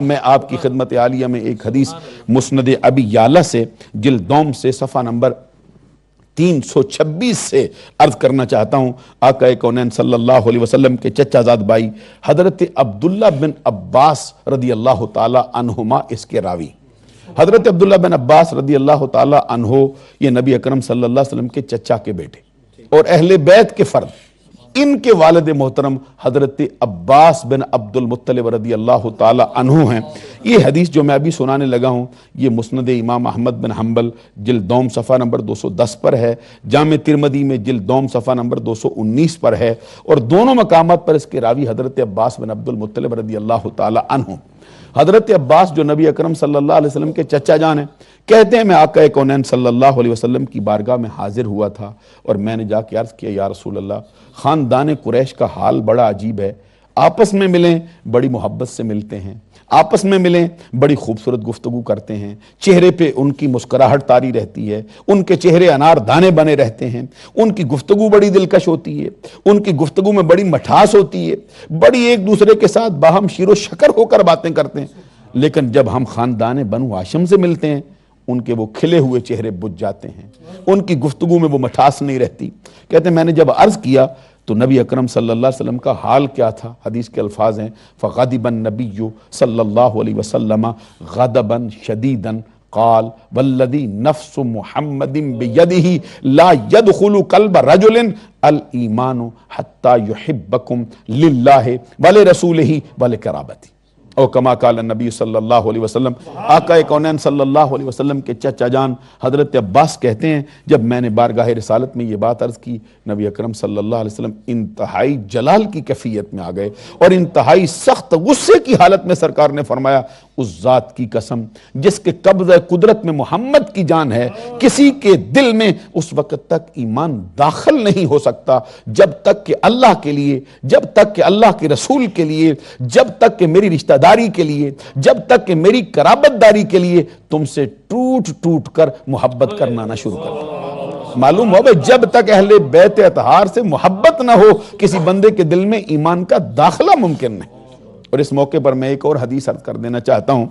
میں آپ کی خدمت عالیہ میں ایک حدیث مسند ابی یعلا سے جلد دوم سے صفحہ نمبر 326 سے عرض کرنا چاہتا ہوں۔ آقا کونین صلی اللہ علیہ وسلم کے چچا زاد بھائی حضرت عبداللہ بن عباس رضی اللہ تعالی عنہما اس کے راوی۔ حضرت عبداللہ بن عباس رضی اللہ تعالی عنہ یہ نبی اکرم صلی اللہ علیہ وسلم کے چچا کے بیٹے اور اہل بیت کے فرد، ان کے والد محترم حضرت عباس بن عبد المطلب رضی اللہ تعالی عنہ ہیں۔ یہ حدیث جو میں ابھی سنانے لگا ہوں یہ مسند امام احمد بن حنبل جلد دوم صفحہ نمبر 210 پر ہے، جامع ترمذی میں جلد دوم صفحہ نمبر 219 پر ہے، اور دونوں مقامات پر اس کے راوی حضرت عباس بن عبد المطلب رضی اللہ تعالی عنہ۔ حضرت عباس جو نبی اکرم صلی اللہ علیہ وسلم کے چچا جان ہیں، کہتے ہیں میں آقا کونین صلی اللہ علیہ وسلم کی بارگاہ میں حاضر ہوا تھا اور میں نے جا کے عرض کیا یا رسول اللہ، خاندان قریش کا حال بڑا عجیب ہے، آپس میں ملیں بڑی محبت سے ملتے ہیں، آپس میں ملیں بڑی خوبصورت گفتگو کرتے ہیں، چہرے پہ ان کی مسکراہٹ طاری رہتی ہے، ان کے چہرے انار دانے بنے رہتے ہیں، ان کی گفتگو بڑی دلکش ہوتی ہے، ان کی گفتگو میں بڑی مٹھاس ہوتی ہے، بڑی ایک دوسرے کے ساتھ باہم شیر و شکر ہو کر باتیں کرتے ہیں، لیکن جب ہم خاندان بنو ہاشم سے ملتے ہیں ان کے وہ کھلے ہوئے چہرے بجھ جاتے ہیں، ان کی گفتگو میں وہ مٹھاس نہیں رہتی۔ کہتے ہیں میں نے جب عرض کیا تو نبی اکرم صلی اللہ علیہ وسلم کا حال کیا تھا؟ حدیث کے الفاظ ہیں فغضب النبی صلی اللہ علیہ وسلم غضبا شدیدا قال والذی نفس محمد بیدہ لا يدخل قلب رجل الایمان حتی یحبکم للہ ولرسولہ ولقرابتہ، او کما قال النبی صلی اللہ علیہ وسلم۔ آقا کونین صلی اللہ علیہ وسلم کے چچا جان حضرت عباس کہتے ہیں جب میں نے بارگاہ رسالت میں یہ بات عرض کی، نبی اکرم صلی اللہ علیہ وسلم انتہائی جلال کی کیفیت میں آ گئے اور انتہائی سخت غصے کی حالت میں سرکار نے فرمایا اس ذات کی قسم جس کے قبضہ قدرت میں محمد کی جان ہے، کسی کے دل میں اس وقت تک ایمان داخل نہیں ہو سکتا جب تک کہ اللہ کے لیے، جب تک کہ اللہ کے رسول کے لیے، جب تک کہ میری رشتہ داری کے لیے، جب تک کہ میری قرابت داری کے لیے تم سے ٹوٹ ٹوٹ کر محبت کرنا نہ شروع کر دو۔ معلوم ہو بھئی جب تک اہل بیت اطہار سے محبت نہ ہو کسی بندے کے دل میں ایمان کا داخلہ ممکن نہیں۔ اور اس موقع پر میں ایک اور حدیث عرض کر دینا چاہتا ہوں،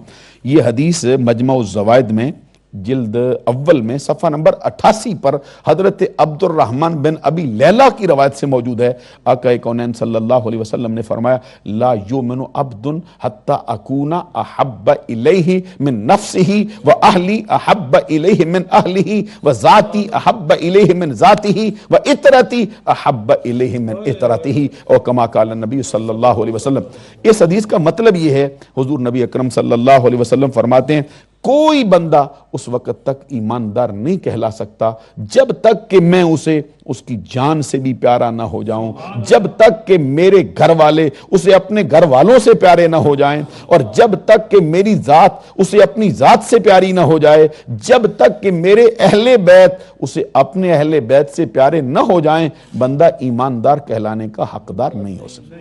یہ حدیث مجمع الزوائد میں جلد اول میں صفحہ نمبر 88 پر حضرت عبد الرحمن بن ابی لیلہ کی روایت سے موجود ہے۔ آقا کونین صلی اللہ علیہ وسلم نے فرمایا لا یؤمن عبد حتی اکون احب الیہ من نفسہ واہلی احب الیہ من اہلہ وذاتی احب الیہ من ذاتہ وعطرتی احب الیہ من عطرتہ، او کما قال النبی صلی اللہ علیہ وسلم۔ اس حدیث کا مطلب یہ ہے، حضور نبی اکرم صلی اللہ علیہ وسلم فرماتے ہیں کوئی بندہ اس وقت تک ایماندار نہیں کہلا سکتا جب تک کہ میں اسے اس کی جان سے بھی پیارا نہ ہو جاؤں، جب تک کہ میرے گھر والے اسے اپنے گھر والوں سے پیارے نہ ہو جائیں، اور جب تک کہ میری ذات اسے اپنی ذات سے پیاری نہ ہو جائے، جب تک کہ میرے اہل بیت اسے اپنے اہل بیت سے پیارے نہ ہو جائیں، بندہ ایماندار کہلانے کا حقدار نہیں ہو سکتا۔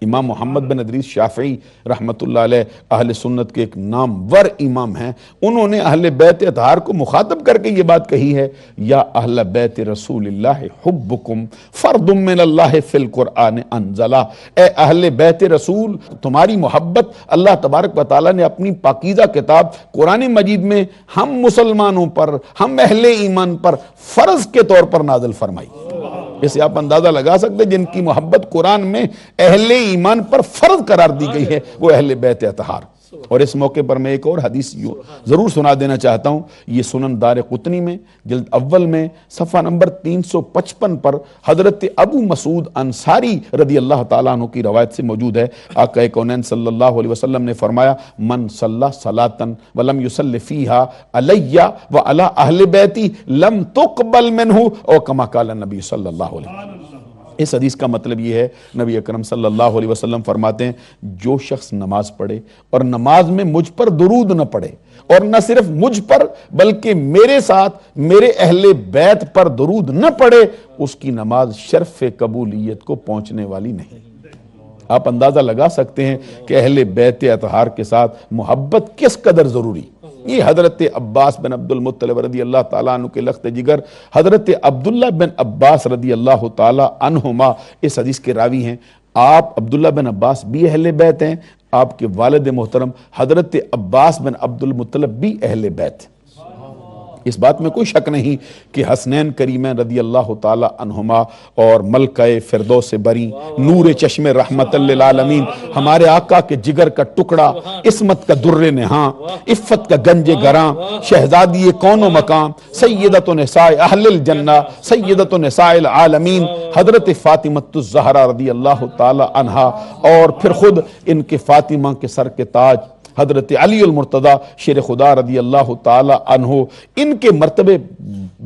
امام محمد بن ادریس شافعی رحمت اللہ علیہ اہل سنت کے ایک نامور امام ہیں، انہوں نے اہل بیت اطہار کو مخاطب کر کے یہ بات کہی ہے یا اہل بیت رسول اللہ حبکم فرد من اللہ فی القرآن انزلہ، اے اہل بیت رسول تمہاری محبت اللہ تبارک و تعالیٰ نے اپنی پاکیزہ کتاب قرآن مجید میں ہم مسلمانوں پر، ہم اہل ایمان پر فرض کے طور پر نازل فرمائی۔ اسے آپ اندازہ لگا سکتے جن کی محبت قرآن میں اہل ایمان پر فرض قرار دی گئی ہے وہ اہل بیت اطہار۔ اور اس موقع پر میں ایک اور حدیث ضرور سنا دینا چاہتا ہوں، یہ سنن دار قطنی میں جلد اول میں صفحہ نمبر 355 پر حضرت ابو مسعود انصاری رضی اللہ تعالیٰ عنہ کی روایت سے موجود ہے۔ آقا کونین صلی اللہ علیہ وسلم نے فرمایا من صلی صلاۃ ولم یصلی فیہا علی وعلی اہل بیتی لم تقبل منہ، او کما قال النبی صلی اللہ علیہ وسلم۔ اس حدیث کا مطلب یہ ہے نبی اکرم صلی اللہ علیہ وسلم فرماتے ہیں جو شخص نماز پڑھے اور نماز میں مجھ پر درود نہ پڑھے، اور نہ صرف مجھ پر بلکہ میرے ساتھ میرے اہل بیت پر درود نہ پڑھے، اس کی نماز شرف قبولیت کو پہنچنے والی نہیں۔ آپ اندازہ لگا سکتے ہیں کہ اہل بیت اطہار کے ساتھ محبت کس قدر ضروری۔ یہ حضرت عباس بن عبد المطلب رضی اللہ تعالیٰ عنہ کے لخت جگر حضرت عبداللہ بن عباس رضی اللہ تعالیٰ عنہما اس حدیث کے راوی ہیں۔ آپ عبداللہ بن عباس بھی اہل بیت ہیں، آپ کے والد محترم حضرت عباس بن عبد المطلب بھی اہل بیت ہیں۔ اس بات میں کوئی شک نہیں کہ حسنین کریمین رضی اللہ تعالی عنہما اور ملکہ فردوس بری، نور چشم رحمت للعالمین، ہمارے آقا کے جگر کا ٹکڑا، عصمت کا در نہاں، عفت کا گنج گراں، شہزادی کون و مقام، سیدۃ نساء اہل الجنہ، سیدۃ نساء العالمین، حضرت فاطمۃ الزہرا رضی اللہ تعالی عنہا، اور پھر خود ان کے فاطمہ کے سر کے تاج حضرت علی المرتضی شیر خدا رضی اللہ تعالی عنہ، ان کے مرتبے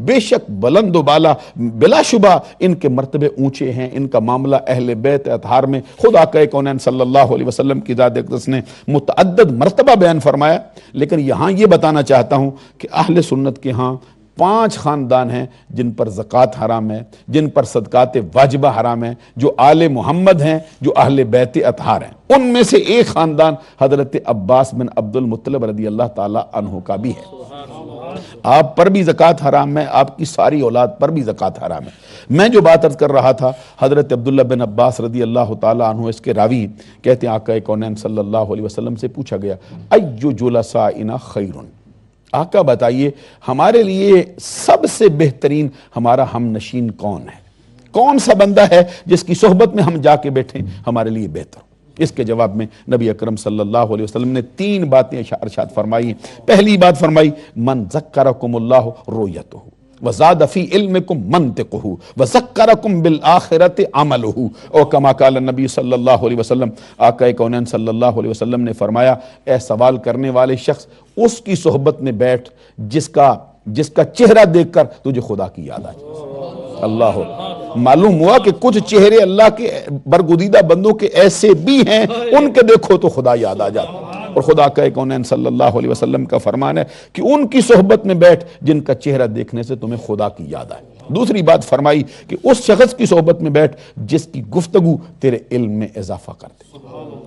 بے شک بلند و بالا، بلا شبہ ان کے مرتبے اونچے ہیں۔ ان کا معاملہ اہل بیت اطہار میں خود آقا کونین صلی اللہ علیہ وسلم کی ذات اقدس نے متعدد مرتبہ بیان فرمایا، لیکن یہاں یہ بتانا چاہتا ہوں کہ اہل سنت کے ہاں 5 خاندان ہیں جن پر زکوٰۃ حرام ہے، جن پر صدقات واجبہ حرام ہے، جو آل محمد ہیں، جو اہل بیت اطہار ہیں۔ ان میں سے ایک خاندان حضرت عباس بن عبد المطلب رضی اللہ تعالی عنہ کا بھی ہے۔ آپ پر بھی زکوٰۃ حرام ہے، آپ کی ساری اولاد پر بھی زکوٰۃ حرام ہے۔ میں جو بات عرض کر رہا تھا، حضرت عبداللہ بن عباس رضی اللہ تعالی عنہ اس کے راوی کہتے ہیں آقا کونین صلی اللہ علیہ وسلم سے پوچھا گیا ایّ جلسائنا خیرن، آقا بتائیے ہمارے لیے سب سے بہترین ہمارا ہم نشین کون ہے، کون سا بندہ ہے جس کی صحبت میں ہم جا کے بیٹھیں ہمارے لیے بہتر۔ اس کے جواب میں نبی اکرم صلی اللہ علیہ وسلم نے 3 باتیں ارشاد فرمائی۔ پہلی بات فرمائی من ذکرکم اللہ رؤیتہ وزاد فی علمکم منطقہ وذکرکم بالآخرۃ عملہ، اور کما قال النبی صلی اللہ علیہ وسلم، آقا کونین صلی اللہ علیہ وسلم نے فرمایا اے سوال کرنے والے شخص، اس کی صحبت میں بیٹھ جس کا چہرہ دیکھ کر تجھے خدا کی یاد آ جائے۔ اللہ معلوم ہوا کہ کچھ چہرے اللہ کے برگزیدہ بندوں کے ایسے بھی ہیں، ان کے دیکھو تو خدا یاد آ جاتا، اور خدا کا کونین صلی اللہ علیہ وسلم کا فرمان ہے کہ ان کی صحبت میں بیٹھ جن کا چہرہ دیکھنے سے تمہیں خدا کی یاد آئے۔ دوسری بات فرمائی کہ اس شخص کی صحبت میں بیٹھ جس کی گفتگو تیرے علم میں اضافہ کر دے۔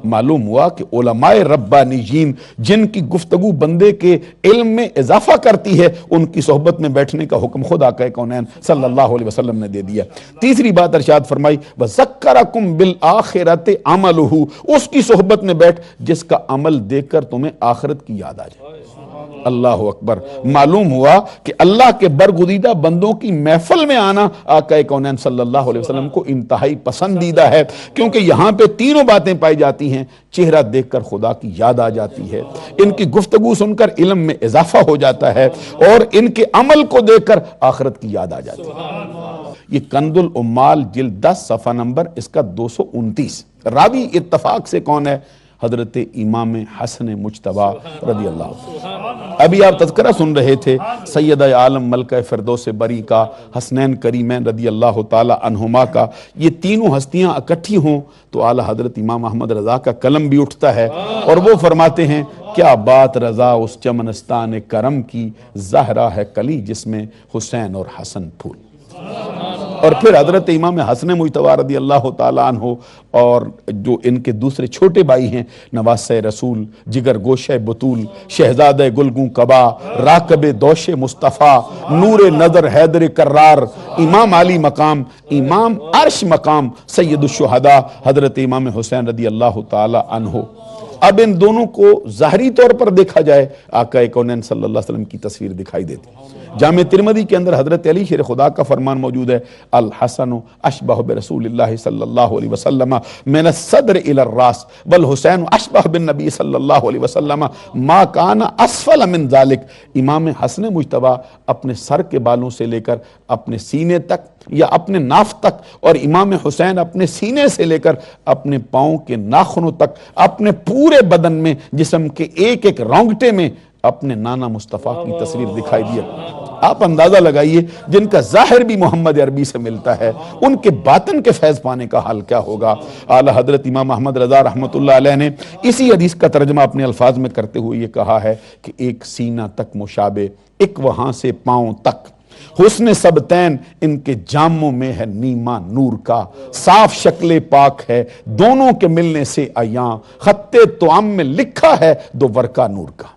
معلوم ہوا کہ علماء ربانیین جن کی گفتگو بندے کے علم میں اضافہ کرتی ہے، ان کی صحبت میں بیٹھنے کا حکم خدا کا کونین صلی اللہ علیہ وسلم نے دے دیا۔ تیسری بات ارشاد فرمائی وَذَكَّرَكُمْ بِالْآخِرَةِ عَمَلُهُ، اس کی صحبت میں بیٹھ جس کا عمل دیکھ کر تمہیں آخرت کی یاد آ جائے۔ اللہ اکبر۔ معلوم ہوا کہ اللہ کے برگزیدہ بندوں کی محفل میں آنا آقا کونین صلی اللہ علیہ وسلم کو انتہائی پسندیدہ ہے، کیونکہ یہاں پہ تینوں باتیں پائی جاتی ہیں۔ چہرہ دیکھ کر خدا کی یاد آ جاتی ہے، ان کی گفتگو سن کر علم میں اضافہ ہو جاتا ہے، اور ان کے عمل کو دیکھ کر آخرت کی یاد آ جاتی ہے۔ یہ کنز العمال جلد 10 صفحہ نمبر اس کا 229۔ راوی اتفاق سے کون ہے؟ حضرت امام حسن مجتبیٰ رضی اللہ عنہ۔ ابھی آپ تذکرہ سن رہے تھے سیدہ عالم ملکہ فردوس بری کا، حسنین کریمین رضی اللہ تعالی عنہما کا۔ یہ تینوں ہستیاں اکٹھی ہوں تو اعلی حضرت امام احمد رضا کا قلم بھی اٹھتا ہے، اور وہ فرماتے ہیں کیا بات رضا اس چمنستان کرم کی، زہرا ہے کلی جس میں حسین اور حسن پھول۔ اور پھر حضرت امام حسن مجتبیٰ رضی اللہ تعالیٰ عنہ اور جو ان کے دوسرے چھوٹے بھائی ہیں نواسہ رسول، جگر گوشہ بطول، شہزادہ گلگوں قبا، راکب دوش مصطفیٰ، نور نظر حیدر کرار، امام علی مقام، امام عرش مقام، سید الشہداء حضرت امام حسین رضی اللہ تعالیٰ عنہ۔ اب ان دونوں کو ظاہری طور پر دیکھا جائے آقا کونین صلی اللہ علیہ وسلم کی تصویر دکھائی دیتی۔ جامع ترمذی کے اندر حضرت علی شیر خدا کا فرمان موجود ہے الحسن اشبہ برسول اللہ صلی اللہ علیہ وسلم من الصدر الى الراس والحسین اشبہ بالنبی صلی اللہ علیہ وسلم ما کان اسفل من ذالک۔ امام حسن مجتبیٰ اپنے سر کے بالوں سے لے کر اپنے سینے تک یا اپنے ناف تک، اور امام حسین اپنے سینے سے لے کر اپنے پاؤں کے ناخنوں تک، اپنے پورے بدن میں جسم کے ایک ایک رونگٹے میں اپنے نانا مصطفیٰ کی تصویر دکھائی دیا۔ آپ اندازہ لگائیے جن کا ظاہر بھی محمد عربی سے ملتا ہے، ان کے باطن کے فیض پانے کا حال کیا ہوگا۔ اعلی حضرت امام احمد رضا رحمۃ اللہ علیہ نے اسی حدیث کا ترجمہ اپنے الفاظ میں کرتے ہوئے یہ کہا ہے کہ ایک سینہ تک مشابہ، ایک وہاں سے پاؤں تک، حسن سبتین ان کے جاموں میں ہے نیما نور کا، صاف شکل پاک ہے دونوں کے ملنے سے عیاں، خط توام میں لکھا ہے دو ورقہ نور کا۔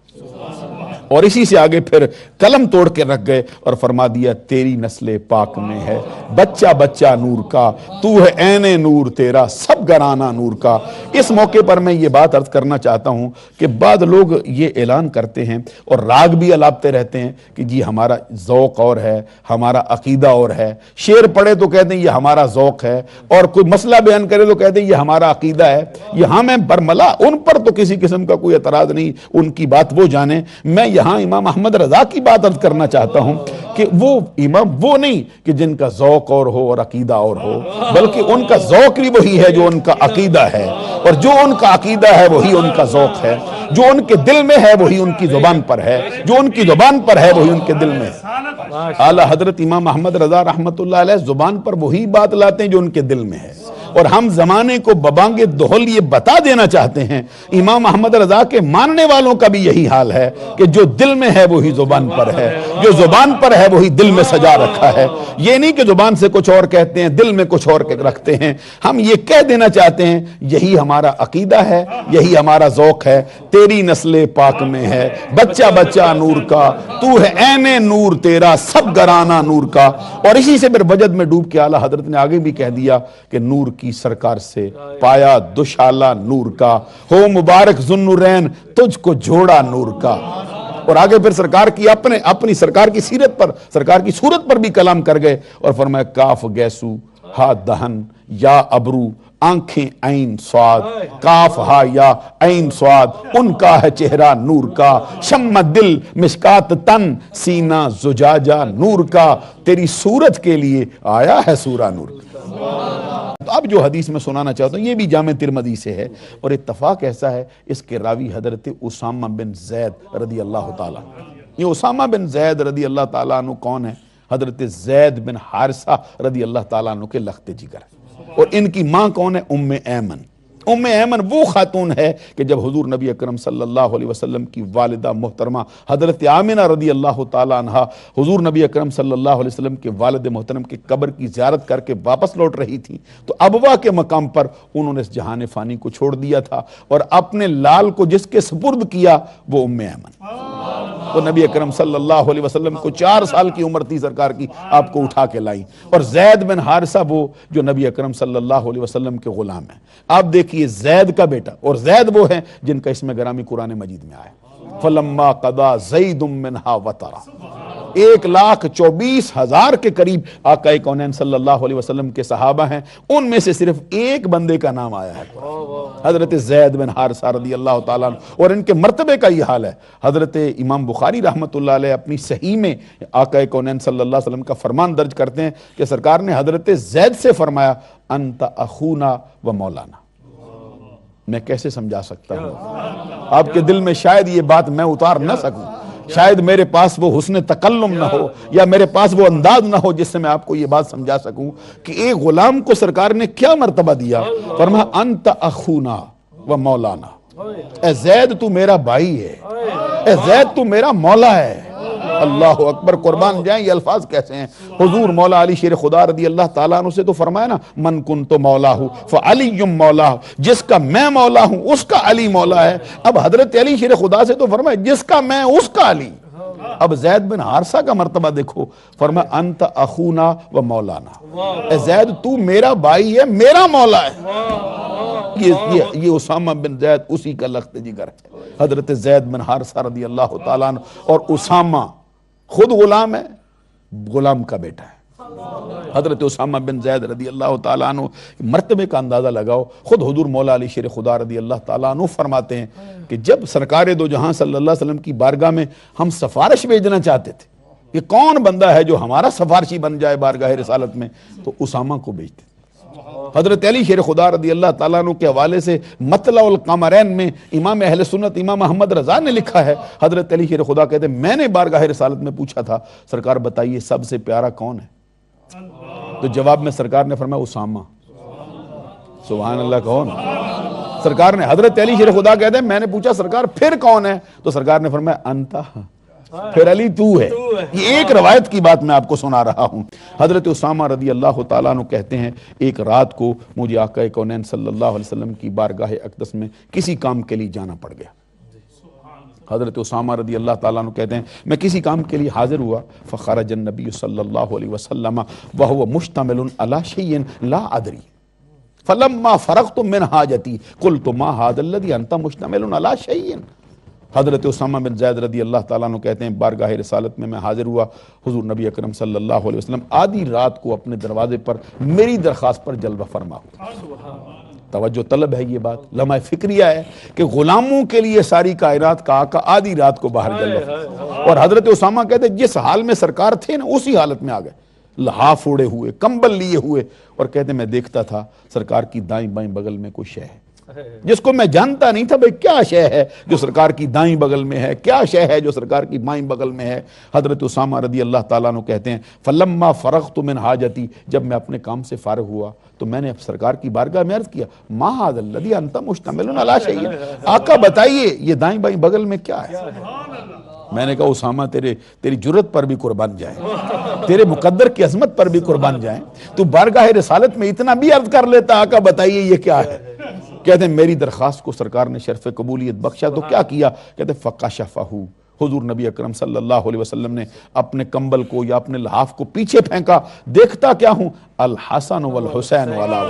اور اسی سے آگے پھر قلم توڑ کے رکھ گئے اور فرما دیا تیری نسل پاک میں ہے بچہ بچہ نور کا، تو ہے عین نور تیرا سب گرانہ نور کا۔ اس موقع پر میں یہ بات عرض کرنا چاہتا ہوں کہ بعض لوگ یہ اعلان کرتے ہیں اور راگ بھی الاپتے رہتے ہیں کہ جی ہمارا ذوق اور ہے، ہمارا عقیدہ اور ہے، شعر پڑھے تو کہتے ہیں یہ ہمارا ذوق ہے، اور کوئی مسئلہ بیان کرے تو کہتے ہیں یہ ہمارا عقیدہ ہے۔ یہاں میں برملا ان پر تو کسی قسم کا کوئی اعتراض نہیں، ان کی بات وہ جانے۔ میں یہاں امام احمد رضا کی بات عرض کرنا چاہتا ہوں کہ وہ امام وہ نہیں کہ جن کا ذوق اور ہو اور عقیدہ اور ہو، بلکہ ان کا ذوق بھی وہی ہے جو ان کا عقیدہ ہے، اور جو ان کا عقیدہ ہے وہی ان کا ذوق ہے، جو ان کے دل میں ہے وہی ان کی زبان پر ہے، جو ان کی زبان پر ہے وہی ان کے دل میں ہے۔ اعلیٰ حضرت امام احمد رضا رحمۃ اللہ علیہ زبان پر وہی بات لاتے ہیں جو ان کے دل میں ہے، اور ہم زمانے کو ببانگ دہل یہ بتا دینا چاہتے ہیں امام احمد رضا کے ماننے والوں کا بھی یہی حال ہے کہ جو دل میں ہے وہی زبان پر ہے، جو زبان پر ہے وہی دل میں سجا رکھا ہے۔ یہ نہیں کہ زبان سے کچھ اور کہتے ہیں دل میں کچھ اور رکھتے ہیں، ہم یہ کہہ دینا چاہتے ہیں یہی ہمارا عقیدہ ہے، یہی ہمارا ذوق ہے۔ تیری نسل پاک میں ہے بچہ بچہ نور کا، تو ہے عین نور تیرا سب گرانہ نور کا۔ اور اسی سے پھر وجد میں ڈوب کے اعلیٰ حضرت نے آگے بھی کہہ دیا کہ نور کی سرکار سے پایا دشالہ نور کا، ہو مبارک ذوالنورین تجھ کو جوڑا نور کا۔ اور آگے پھر سرکار کی اپنی سرکار کی سیرت پر، سرکار کی صورت پر بھی کلام کر گئے اور فرمایا کاف گیسو ہا دہن یا ابرو آنکھیں عین سواد، کاف ہا یا عین سواد ان کا ہے چہرہ نور کا، شمع دل مشکات تن سینہ زجاجہ نور کا، تیری صورت کے لیے آیا ہے سورہ نور کا۔ تو اب جو حدیث میں سنانا چاہتا ہوں یہ بھی جامع ترمذی سے ہے، اور اتفاق ایسا ہے اس کے راوی حضرت اسامہ بن زید رضی اللہ تعالیٰ۔ یہ اسامہ بن زید رضی اللہ تعالیٰ عنہ کون ہے؟ حضرت زید بن حارثہ رضی اللہ تعالیٰ عنہ کے لخت جگر ہے، اور ان کی ماں کون ہے؟ ام ایمن۔ ام ایمن وہ خاتون ہے کہ جب حضور نبی اکرم صلی اللہ علیہ وسلم کی والدہ محترمہ حضرت آمنہ رضی اللہ تعالیٰ عنہ حضور نبی اکرم صلی اللہ علیہ وسلم کے والد محترم کی قبر کی زیارت کر کے واپس لوٹ رہی تھی تو ابوا کے مقام پر انہوں نے اس جہان فانی کو چھوڑ دیا تھا، اور اپنے لال کو جس کے سپرد کیا وہ ام ایمن۔ تو نبی اکرم صلی اللہ علیہ وسلم کو 4 سال کی عمر تھی سرکار کی، آپ کو اٹھا کے لائی، اور زید بن حارثہ وہ جو نبی اکرم صلی اللہ علیہ وسلم کے غلام ہیں۔ آپ دیکھیے زید کا بیٹا، اور زید وہ ہیں جن کا اسم گرامی قرآن مجید میں آیا فَلَمَّا قَضَى زَيْدٌ مِّنْهَا وَطَرًا۔ 1,24,000 کے قریب آقا کونین صلی اللہ علیہ وسلم کے صحابہ ہیں، ان میں سے صرف ایک بندے کا نام آیا ہے حضرت زید بن حارثہ رضی اللہ تعالیٰ عنہ، اور ان کے مرتبے کا یہ حال ہے۔ حضرت امام بخاری رحمۃ اللہ علیہ اپنی صحیح میں آقا کونین صلی اللہ علیہ وسلم کا فرمان درج کرتے ہیں کہ سرکار نے حضرت زید سے فرمایا انت اخونا و مولانا۔ میں کیسے سمجھا سکتا ہوں؟ آپ کے دل میں شاید یہ بات میں اتار نہ سکوں، شاید میرے پاس وہ حسن تکلم نہ ہو، یا میرے پاس وہ انداز نہ ہو جس سے میں آپ کو یہ بات سمجھا سکوں کہ ایک غلام کو سرکار نے کیا مرتبہ دیا۔ فرمایا انت اخونا و مولانا، اے زید تو میرا بھائی ہے، اے زید تو میرا مولا ہے۔ اللہ اکبر، قربان جائیں یہ الفاظ کیسے ہیں۔ حضور مولا علی شیر خدا رضی اللہ تعالیٰ عنہ سے تو فرمایا نا من کنت مولا ہوں فعلی مولا، جس کا میں مولا ہوں اس کا علی مولا ہے۔ اب حضرت علی شیر خدا سے تو فرمایا جس کا میں اس کا علی۔ اب زید بن حارثہ کا مرتبہ دیکھو، فرمایا انت اخونا و مولانا، اے زید تو میرا بھائی ہے، میرا مولا ہے۔ یہ اسامہ بن زید اسی کا لخت جگر ہے، حضرت زید بن حارثہ رضی اللہ تعالیٰ عنہ، اور اسامہ خود غلام ہے، غلام کا بیٹا ہے۔ حضرت اسامہ بن زید رضی اللہ تعالیٰ عنہ مرتبے کا اندازہ لگاؤ۔ خود حضور مولا علی شیر خدا رضی اللہ تعالیٰ عنہ فرماتے ہیں کہ جب سرکار دو جہاں صلی اللہ علیہ وسلم کی بارگاہ میں ہم سفارش بھیجنا چاہتے تھے کہ کون بندہ ہے جو ہمارا سفارشی بن جائے بارگاہ رسالت میں، تو اسامہ کو بھیجتے تھے۔ حضرت علی شیر خدا رضی اللہ تعالیٰ عنہ کے حوالے سے مطلع القمرین میں امام اہل سنت امام احمد رضا نے لکھا ہے، حضرت علی شیر خدا کہتے ہیں میں نے بارگاہ رسالت میں پوچھا تھا سرکار بتائیے سب سے پیارا کون ہے؟ تو جواب میں سرکار نے فرمایا اسامہ۔ سبحان اللہ، کون؟ سرکار نے، حضرت علی شیر خدا کہتے ہیں میں نے پوچھا سرکار پھر کون ہے؟ تو سرکار نے فرمایا انتا، پھر علی تو ہے۔ یہ ایک روایت کی بات میں آپ کو سنا رہا ہوں۔ حضرت اسامہ رضی اللہ تعالیٰ عنہ کہتے ہیں ایک رات کو مجھے آقا کونین صلی اللہ علیہ وسلم کی بارگاہ اقدس میں کسی کام کے لیے جانا پڑ گیا۔ حضرت اسامہ رضی اللہ تعالیٰ عنہ کہتے ہیں میں کسی کام کے لیے حاضر ہوا، فخرج النبی صلی اللہ علیہ وسلم وہو مشتمل علی شیء لا ادری فلما فرغت من حاجتی قلت ما هذا الذي انت مشتمل علی شیء۔ حضرت اسامہ بن زید رضی اللہ تعالیٰ عنہ کہتے ہیں بارگاہ رسالت میں حاضر ہوا، حضور نبی اکرم صلی اللہ علیہ وسلم آدھی رات کو اپنے دروازے پر میری درخواست پر جلوہ فرما ہوا۔ توجہ طلب ہے یہ بات، لمحہ فکریہ ہے کہ غلاموں کے لیے ساری کائنات کا آقا آدھی رات کو باہر جلوہ فرما، اور حضرت اسامہ کہتے ہیں جس حال میں سرکار تھے نا اسی حالت میں آ گئے، لحاف اوڑے ہوئے، کمبل لیے ہوئے، اور کہتے ہیں میں دیکھتا تھا سرکار کی دائیں بائیں بغل میں کوئی شے ہے جس کو میں جانتا نہیں تھا بھئی کیا شے ہے جو سرکار کی دائیں بغل میں ہے، کیا شے ہے جو سرکار کی بائیں بغل میں ہے۔ حضرت اسامہ رضی اللہ تعالیٰ عنہ کہتے ہیں فلما فرغت من حاجتی، جب میں اپنے کام سے فارغ ہوا تو میں نے سرکار کی بارگاہ میں عرض کیا ما ھذا الذی انت مشتمل علی شیء، آقا بتائیے یہ دائیں بائیں بغل میں کیا ہے؟ میں نے کہا اسامہ تیری جرت پر بھی قربان جائیں، تیرے مقدر کی عظمت پر بھی قربان جائیں، تو بارگاہ رسالت میں اتنا بھی عرض کر لیتا آقا بتائیے یہ کیا ہے؟ کہتے ہیں میری درخواست کو سرکار نے شرف قبولیت بخشا تو کیا کیا؟ کہتے ہیں فکشفہ، حضور نبی اکرم صلی اللہ علیہ وسلم نے اپنے کمبل کو یا اپنے لحاف کو پیچھے پھینکا، دیکھتا کیا ہوں الحسن والحسین والا،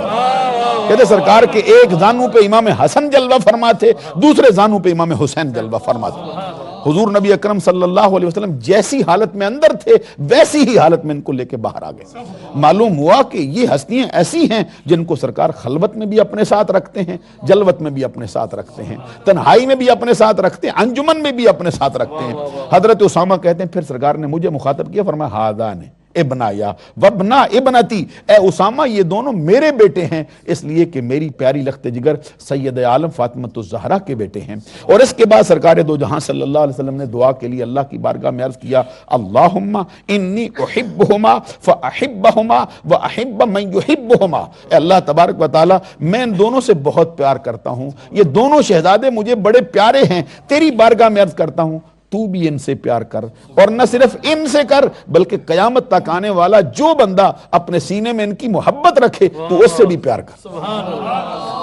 کہتے سرکار کے ایک زانو پہ امام حسن جلوہ فرما تھے، دوسرے زانو پہ امام حسین جلوہ فرما تھے۔ حضور نبی اکرم صلی اللہ علیہ وسلم جیسی حالت میں اندر تھے ویسی ہی حالت میں ان کو لے کے باہر آ گئے۔ معلوم ہوا کہ یہ ہستیاں ایسی ہیں جن کو سرکار خلوت میں بھی اپنے ساتھ رکھتے ہیں، جلوت میں بھی اپنے ساتھ رکھتے ہیں، تنہائی میں بھی اپنے ساتھ رکھتے ہیں، انجمن میں بھی اپنے ساتھ رکھتے ہیں۔ حضرت اسامہ کہتے ہیں پھر سرکار نے مجھے مخاطب کیا، فرمایا ھذان ابنایا وابنا ابنتی، اے اسامہ یہ دونوں میرے بیٹے ہیں، اس لیے کہ میری پیاری لخت جگر سید عالم فاطمۃ الزہرا کے بیٹے ہیں۔ اور اس کے بعد سرکار دو جہاں صلی اللہ علیہ وسلم نے دعا کے لیے اللہ کی بارگاہ میں عرض کیا اللہم انی احبہما فاحبہما واحب من یحبہما، اے اللہ تبارک و تعالی میں ان دونوں سے بہت پیار کرتا ہوں، یہ دونوں شہزادے مجھے بڑے پیارے ہیں، تیری بارگاہ میں عرض کرتا ہوں تو بھی ان سے پیار کر، اور نہ صرف ان سے کر بلکہ قیامت تک آنے والا جو بندہ اپنے سینے میں ان کی محبت رکھے تو اس سے بھی پیار کر۔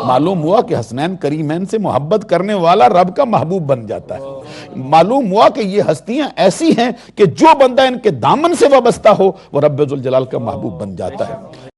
معلوم ہوا کہ حسنین کریمین سے محبت کرنے والا رب کا محبوب بن جاتا ہے۔ معلوم ہوا کہ یہ ہستیاں ایسی ہیں کہ جو بندہ ان کے دامن سے وابستہ ہو وہ رب ذوالجلال کا محبوب بن جاتا ہے۔